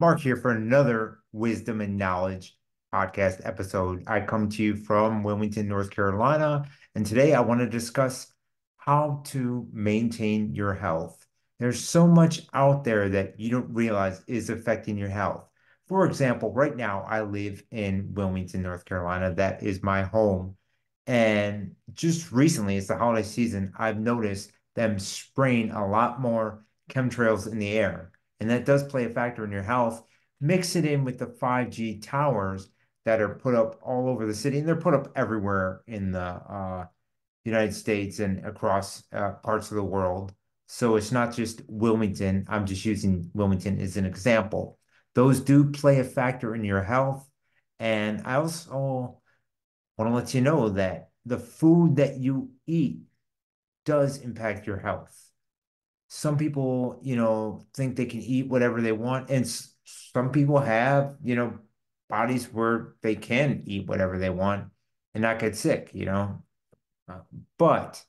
Mark here for another Wisdom and Knowledge podcast episode. I come to you from Wilmington, North Carolina, and today I want to discuss how to maintain your health. There's so much out there that you don't realize is affecting your health. For example, right now I live in Wilmington, North Carolina. That is my home. And just recently, it's the holiday season, I've noticed them spraying a lot more chemtrails in the air, and that does play a factor in your health. Mix it in with the 5G towers that are put up all over the city, and they're put up everywhere in the United States and across parts of the world. So it's not just Wilmington. I'm just using Wilmington as an example. Those do play a factor in your health. And I also want to let you know that the food that you eat does impact your health. Some people, think they can eat whatever they want, and some people have, bodies where they can eat whatever they want and not get sick. Uh, but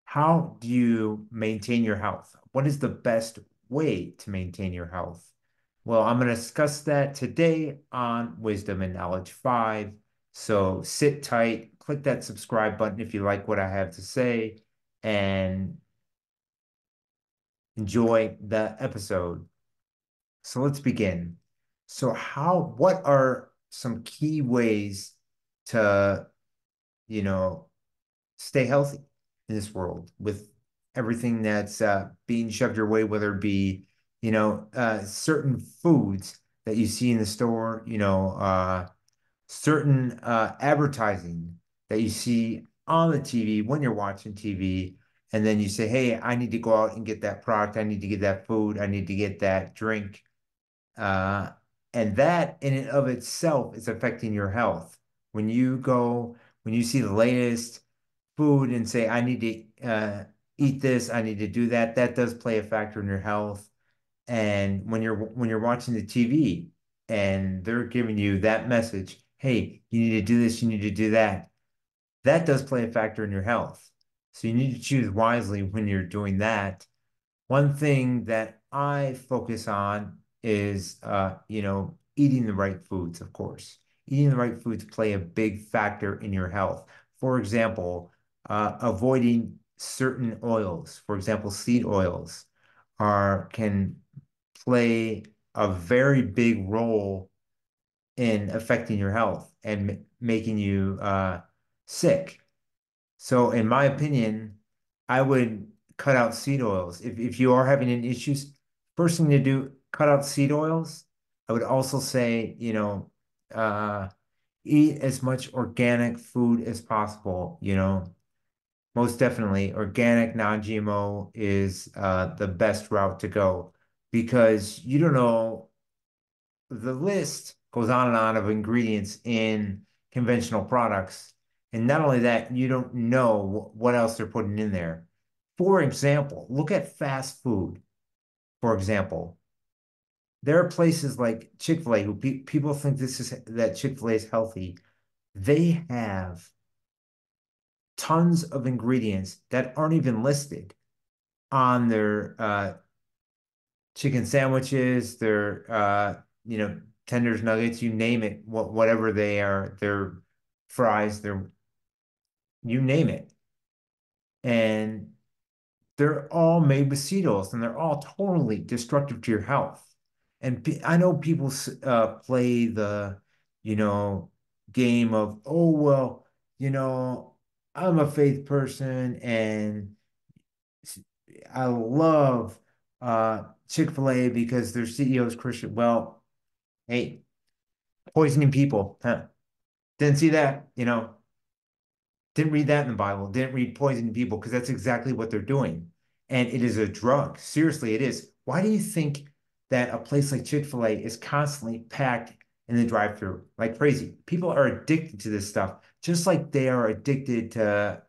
how do you maintain your health? What is the best way to maintain your health? Well, I'm going to discuss that today on Wisdom and Knowledge 5. So sit tight, click that subscribe button if you like what I have to say, and enjoy the episode. So let's begin. What are some key ways to, you know, stay healthy in this world with everything that's being shoved your way, whether it be, certain foods that you see in the store, certain advertising that you see on the TV when you're watching TV, and then you say, hey, I need to go out and get that product. I need to get that food. I need to get that drink. Uh, and that in and of itself is affecting your health. When you see the latest food and say, I need to eat this, I need to do that, that does play a factor in your health. And when you're watching the TV and they're giving you that message, hey, you need to do this, you need to do that, that does play a factor in your health. So you need to choose wisely when you're doing that. One thing that I focus on is, eating the right foods, of course. Eating the right foods play a big factor in your health. For example, avoiding certain oils, for example, seed oils, can play a very big role in affecting your health and making you sick. So, in my opinion, I would cut out seed oils. If you are having any issues, first thing to do, cut out seed oils. I would also say, uh, eat as much organic food as possible. Most definitely, organic, non-GMO is the best route to go because you don't know, the list goes on and on of ingredients in conventional products. And not only that, you don't know what else they're putting in there. For example, look at fast food. For example, there are places like Chick-fil-A who people think that Chick-fil-A is healthy. They have tons of ingredients that aren't even listed on their chicken sandwiches, their tenders, nuggets, you name it, whatever they are, their fries, their you name it. And they're all made with seed oils and they're all totally destructive to your health. And I know people play the, you know, game of, oh, well, you know, I'm a faith person and I love Chick-fil-A because their CEO is Christian. Well, hey, poisoning people. Huh? Didn't see that, didn't read that in the Bible, didn't read poisoning people because that's exactly what they're doing. And it is a drug. Seriously, it is. Why do you think that a place like Chick-fil-A is constantly packed in the drive-through like crazy? People are addicted to this stuff, just like they are addicted to,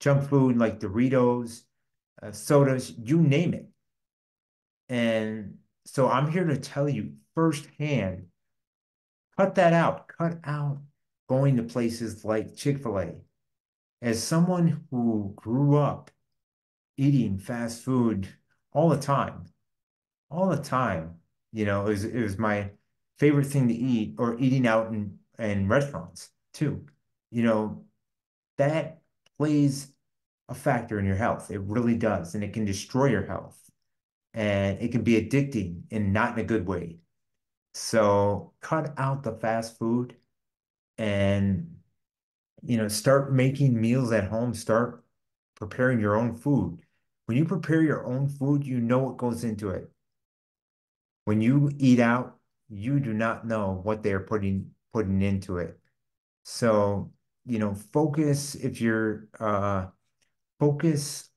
junk food like Doritos, sodas, you name it. And so I'm here to tell you firsthand, cut that out. Cut out going to places like Chick-fil-A. As someone who grew up eating fast food all the time, all the time, it was my favorite thing to eat, or eating out in restaurants too. You know, that plays a factor in your health. It really does, and it can destroy your health, and it can be addicting and not in a good way. So cut out the fast food and start making meals at home. Start preparing your own food. When you prepare your own food, you know what goes into it. When you eat out, you do not know what they're putting into it. So, focus if you're focus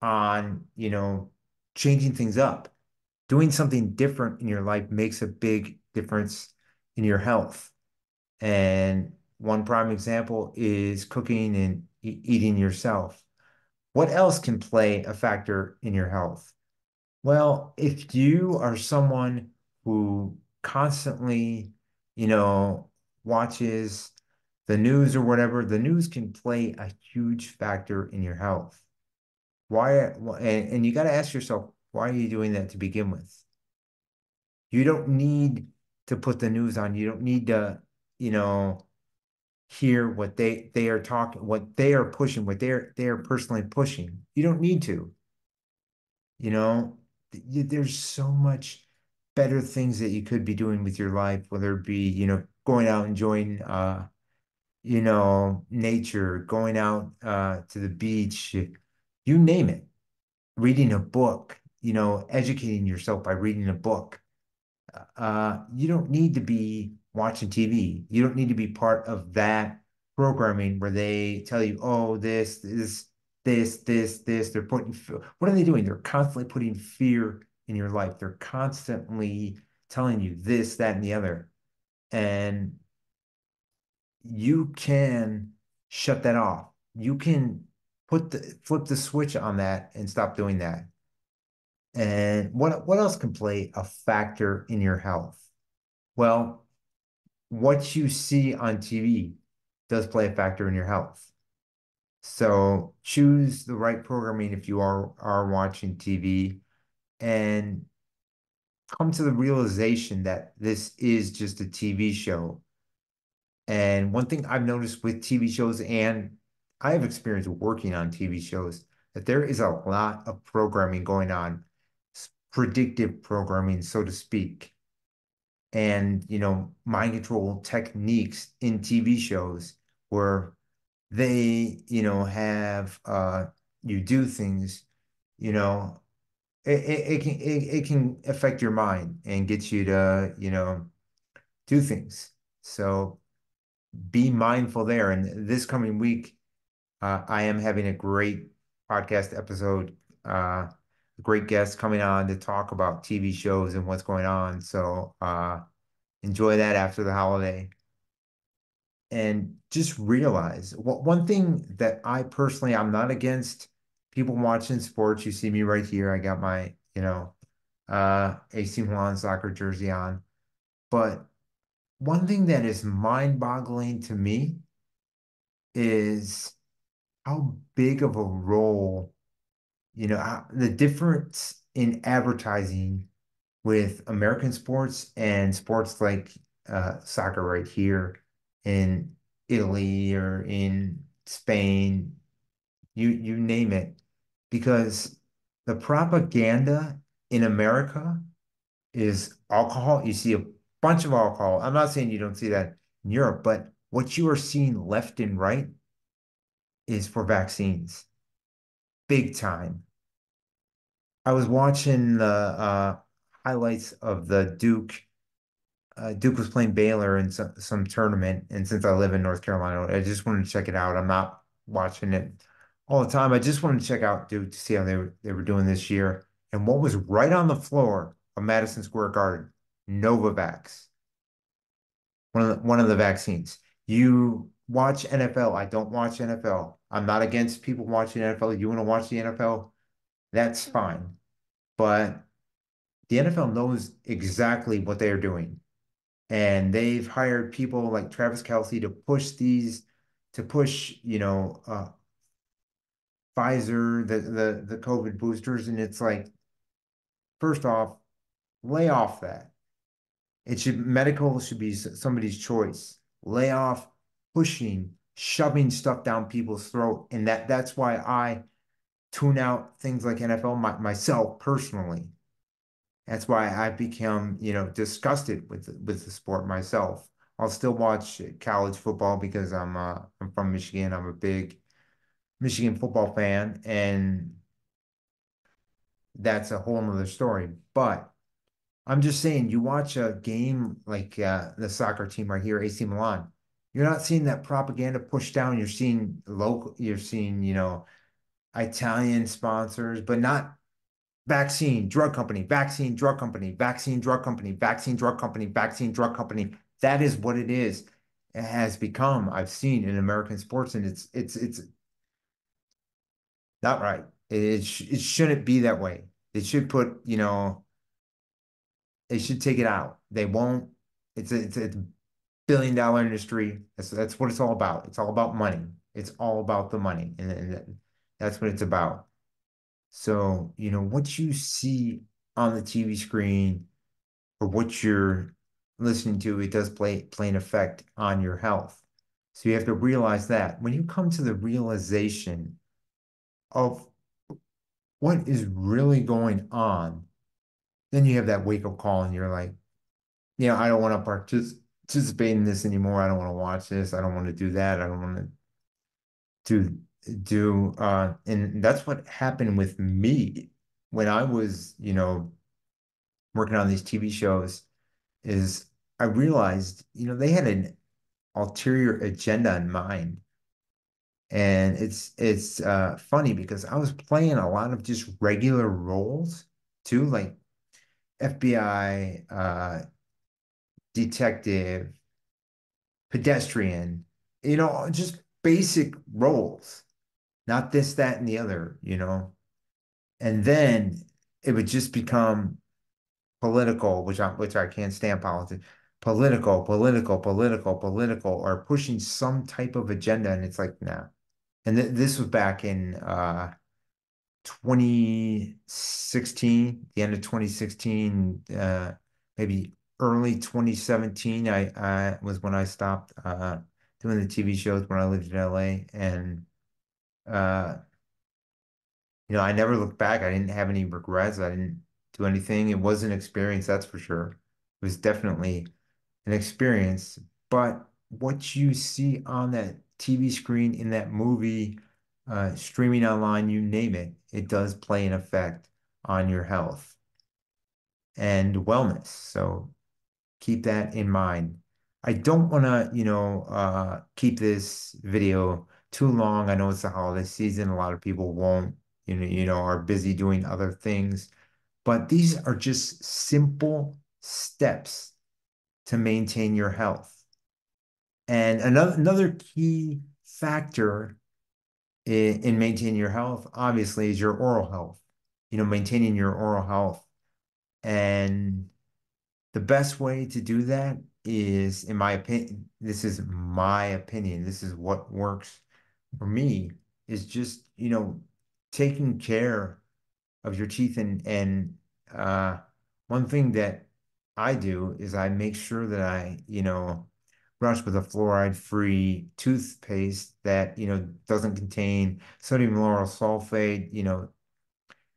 on, changing things up. Doing something different in your life makes a big difference in your health. And one prime example is cooking and eating yourself. What else can play a factor in your health? Well, if you are someone who constantly, you know, watches the news or whatever, the news can play a huge factor in your health. And you got to ask yourself, why are you doing that to begin with? You don't need to put the news on. You don't need to, you know, hear what they are talking, what they are pushing, what they are personally pushing. You don't need to, you know. There's so much better things that you could be doing with your life, whether it be, going out enjoying nature, going out to the beach, you name it, reading a book, educating yourself by reading a book. You don't need to be watching TV. You don't need to be part of that programming where they tell you, oh, this. They're putting, what are they doing? They're constantly putting fear in your life. They're constantly telling you this, that, and the other. And you can shut that off. You can flip the switch on that and stop doing that. And what else can play a factor in your health? Well, what you see on TV does play a factor in your health. So choose the right programming if you are watching TV, and come to the realization that this is just a TV show. And one thing I've noticed with TV shows, and I have experience working on TV shows, that there is a lot of programming going on, predictive programming, so to speak, and mind control techniques in TV shows where they have you do things, you know it can affect your mind and get you to do things. So be mindful there. And this coming week, I am having a great podcast episode, a great guest coming on to talk about TV shows and what's going on. So enjoy that after the holiday. And just realize one thing that I personally, I'm not against people watching sports. You see me right here. I got my, AC Milan soccer jersey on. But one thing that is mind-boggling to me is how big of a role, the difference in advertising with American sports and sports like soccer right here in Italy or in Spain, you name it, because the propaganda in America is alcohol. You see a bunch of alcohol. I'm not saying you don't see that in Europe, but what you are seeing left and right is for vaccines, big time. I was watching the highlights of the Duke. Duke was playing Baylor in some tournament, and since I live in North Carolina, I just wanted to check it out. I'm not watching it all the time. I just wanted to check out Duke to see how they were doing this year. And what was right on the floor of Madison Square Garden? Novavax, one of the vaccines. You watch NFL. I don't watch NFL. I'm not against people watching NFL. You want to watch the NFL? That's fine. But the NFL knows exactly what they are doing. And they've hired people like Travis Kelce to push, Pfizer, the COVID boosters. And it's like, first off, lay off that. Medical should be somebody's choice. Lay off pushing, shoving stuff down people's throat. And that's why I tune out things like NFL myself personally. That's why I've become, disgusted with the sport myself. I'll still watch college football because I'm from Michigan. I'm a big Michigan football fan, and that's a whole nother story. But I'm just saying, you watch a game like the soccer team right here, AC Milan. You're not seeing that propaganda pushed down. You're seeing local, you're seeing, Italian sponsors, but not vaccine, drug company, vaccine, drug company, vaccine, drug company, vaccine, drug company, vaccine, drug company. That is what it is. It has become, I've seen in American sports, and it's not right. It shouldn't be that way. They should put, they should take it out. They won't. It's a billion-dollar industry. That's what it's all about. It's all about money. It's all about the money, and that's what it's about. So, what you see on the TV screen or what you're listening to, it does play an effect on your health. So you have to realize that. When you come to the realization of what is really going on, then you have that wake-up call and you're like, I don't want to participate in this anymore. I don't want to watch this. I don't want to do that. I don't want to do and that's what happened with me when I was, working on these TV shows is I realized, they had an ulterior agenda in mind. And it's funny because I was playing a lot of just regular roles too, like FBI, detective, pedestrian, just basic roles, not this, that, and the other. And then it would just become political, which I can't stand politics, political, or pushing some type of agenda, and it's like, nah. And this was back in 2016, the end of 2016, maybe early 2017. I was when I stopped doing the TV shows when I lived in LA, and uh, I never looked back. I didn't have any regrets. I didn't do anything. It was an experience, that's for sure. It was definitely an experience. But what you see on that TV screen, in that movie, streaming online, you name it, it does play an effect on your health and wellness. So keep that in mind. I don't want to, keep this video too long. I know it's the holiday season. A lot of people won't, are busy doing other things. But these are just simple steps to maintain your health. And another key factor in maintaining your health, obviously, is your oral health. Maintaining your oral health. And the best way to do that is, in my opinion, this is my opinion, this is what works for me, is just, taking care of your teeth. And uh, one thing that I do is I make sure that I, brush with a fluoride-free toothpaste that, doesn't contain sodium lauryl sulfate,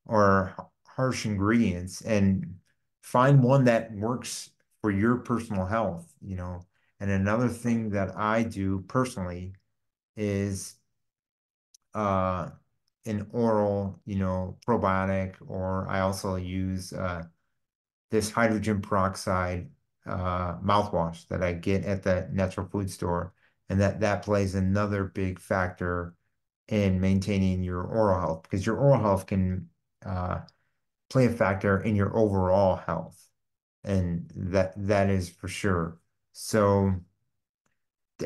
or harsh ingredients, and find one that works for your personal health. And another thing that I do personally is uh an oral, probiotic, or I also use this hydrogen peroxide mouthwash that I get at the natural food store. And that plays another big factor in maintaining your oral health, because your oral health can uh, play a factor in your overall health. And that is for sure. So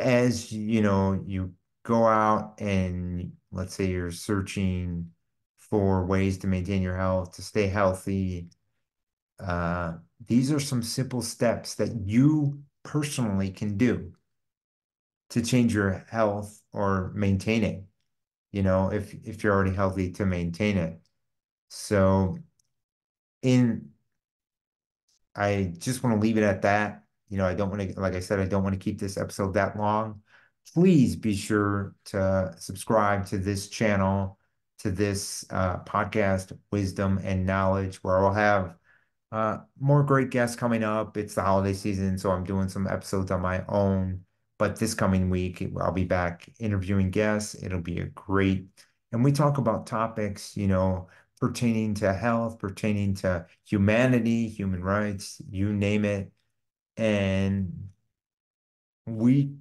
as you go out and let's say you're searching for ways to maintain your health, to stay healthy, these are some simple steps that you personally can do to change your health or maintain it, if you're already healthy, to maintain it. So in I just want to leave it at that. I don't want to, like I said, I don't want to keep this episode that long. Please be sure to subscribe to this channel, to this podcast, Wisdom and Knowledge, where I'll have more great guests coming up. It's the holiday season, so I'm doing some episodes on my own. But this coming week, I'll be back interviewing guests. It'll be a great, and we talk about topics, pertaining to health, pertaining to humanity, human rights, you name it. And we,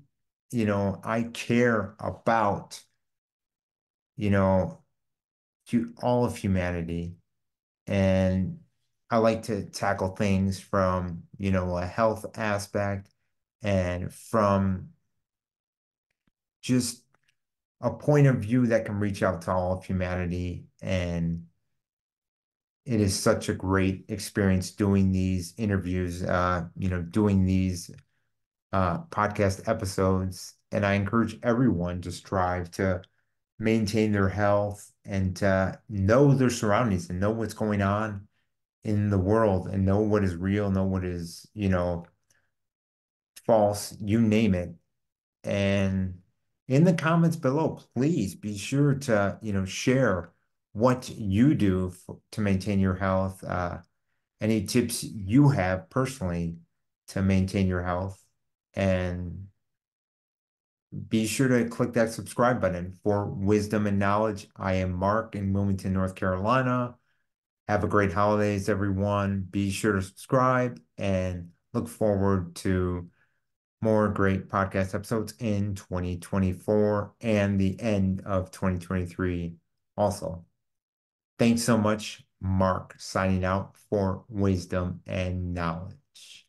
I care about, you know, all of humanity. And I like to tackle things from, a health aspect and from just a point of view that can reach out to all of humanity. And it is such a great experience doing these interviews, doing these podcast episodes. And I encourage everyone to strive to maintain their health and to know their surroundings and know what's going on in the world and know what is real, know what is, false, you name it. And in the comments below, please be sure to, share what you do to maintain your health, any tips you have personally to maintain your health, and be sure to click that subscribe button for wisdom and knowledge. I am Mark in Wilmington, North Carolina. Have a great holidays, everyone. Be sure to subscribe and look forward to more great podcast episodes in 2024 and the end of 2023 also. Thanks so much, Mark, signing out for wisdom and knowledge.